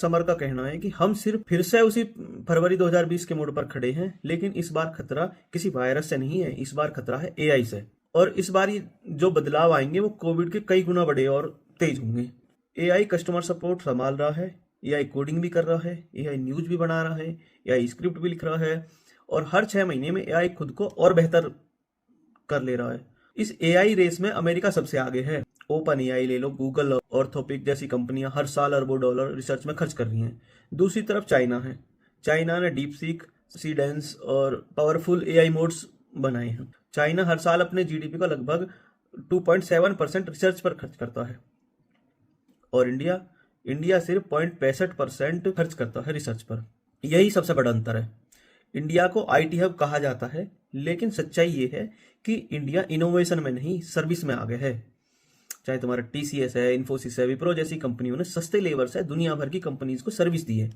Summer का कहना है कि हम सिर्फ फिर से उसी फरवरी 2020 के मोड़ पर खड़े हैं, लेकिन इस बार खतरा किसी वायरस से नहीं है, इस बार खतरा है एआई से। और इस बार ये जो बदलाव आएंगे वो कोविड के कई गुना बड़े और तेज होंगे। एआई कस्टमर सपोर्ट संभाल रहा है, एआई कोडिंग भी कर रहा है, एआई न्यूज भी बना रहा है, एआई स्क्रिप्ट भी लिख रहा है, और हर 6 महीने में एआई खुद को और बेहतर कर ले रहा है। इस एआई रेस में अमेरिका सबसे आगे है। ओपन एआई ले लो, गूगल, ऑर्थोपिक जैसी कंपनियां हर साल अरबों डॉलर रिसर्च में खर्च कर रही हैं। दूसरी तरफ चाइना है। चाइना ने डीप सीक, सीडेंस और पावरफुल एआई मोड्स बनाए हैं। चाइना हर साल अपने जीडीपी का लगभग 2.7% रिसर्च पर खर्च करता है, और इंडिया सिर्फ 0.65% खर्च करता है रिसर्च पर। यही सबसे बड़ा अंतर है। इंडिया को आईटी हब कहा जाता है, लेकिन सच्चाई ये है कि इंडिया इनोवेशन में नहीं, सर्विस में आगे है। चाहे तुम्हारा टीसीएस है, इन्फोसिस है, विप्रो जैसी कंपनियों ने सस्ते लेबर से दुनिया भर की कंपनीज को सर्विस दी है,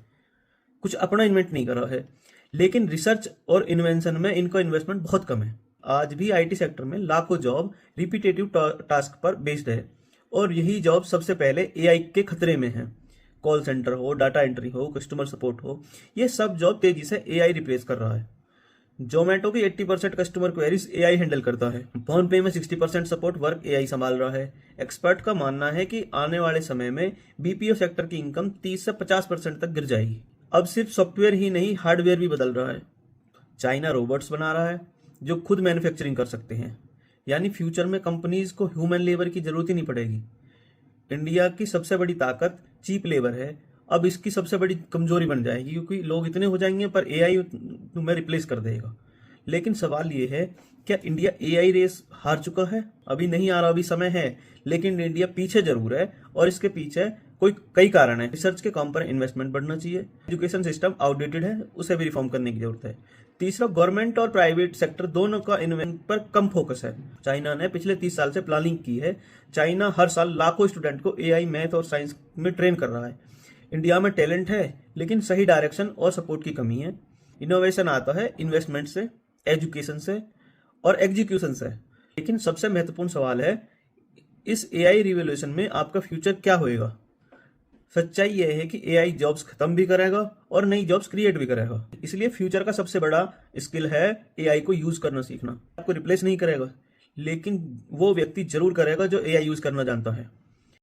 कुछ अपना इन्वेंट नहीं करा है। लेकिन रिसर्च और इन्वेंशन में इनका इन्वेस्टमेंट बहुत कम है। आज भी आईटी सेक्टर में लाखों जॉब रिपीटेटिव टास्क पर बेस्ड है, और यही जॉब सबसे पहले एआई के खतरे में है। कॉल सेंटर हो, डाटा एंट्री हो, कस्टमर सपोर्ट हो, ये सब जॉब तेजी से एआई रिप्लेस कर रहा है। जोमेटो की 80% कस्टमर क्वेरीज एआई हैंडल करता है। फोन पे में 60% सपोर्ट वर्क एआई संभाल रहा है। एक्सपर्ट का मानना है कि आने वाले समय में बीपीओ सेक्टर की इनकम 30 से 50% तक गिर जाएगी। अब सिर्फ सॉफ्टवेयर ही नहीं, हार्डवेयर भी बदल रहा है। चाइना रोबोट्स बना रहा है जो खुद मैन्युफैक्चरिंग कर सकते हैं, यानी फ्यूचर में कंपनीज को ह्यूमन लेबर की जरूरत ही नहीं पड़ेगी। इंडिया की सबसे बड़ी ताकत चीप लेबर है, अब इसकी सबसे बड़ी कमजोरी बन जाएगी, क्योंकि लोग इतने हो जाएंगे पर एआई तुम्हें रिप्लेस कर देगा। लेकिन सवाल ये है, क्या इंडिया एआई रेस हार चुका है? अभी नहीं आ रहा, अभी समय है, लेकिन इंडिया पीछे जरूर है, और इसके पीछे कई कारण है। रिसर्च के काम पर इन्वेस्टमेंट बढ़ना चाहिए। एजुकेशन सिस्टम आउटडेटेड है, उसे भी रिफॉर्म करने की जरूरत है। तीसरा, गवर्नमेंट और प्राइवेट सेक्टर दोनों का इन्वेस्टमेंट पर कम फोकस है। चाइना ने पिछले 30 साल से प्लानिंग की है। चाइना हर साल लाखों स्टूडेंट को एआई, मैथ और साइंस में ट्रेन कर रहा है। इंडिया में टैलेंट है, लेकिन सही डायरेक्शन और सपोर्ट की कमी है। इनोवेशन आता है इन्वेस्टमेंट से, एजुकेशन से और एग्जीक्यूशन से। लेकिन सबसे महत्वपूर्ण सवाल है, इस एआई रिवॉल्यूशन में आपका फ्यूचर क्या होएगा? सच्चाई यह है कि एआई जॉब्स खत्म भी करेगा और नई जॉब्स क्रिएट भी करेगा। इसलिए फ्यूचर का सबसे बड़ा स्किल है एआई को यूज करना सीखना। आपको रिप्लेस नहीं करेगा, लेकिन वो व्यक्ति जरूर करेगा जो एआई यूज करना जानता है।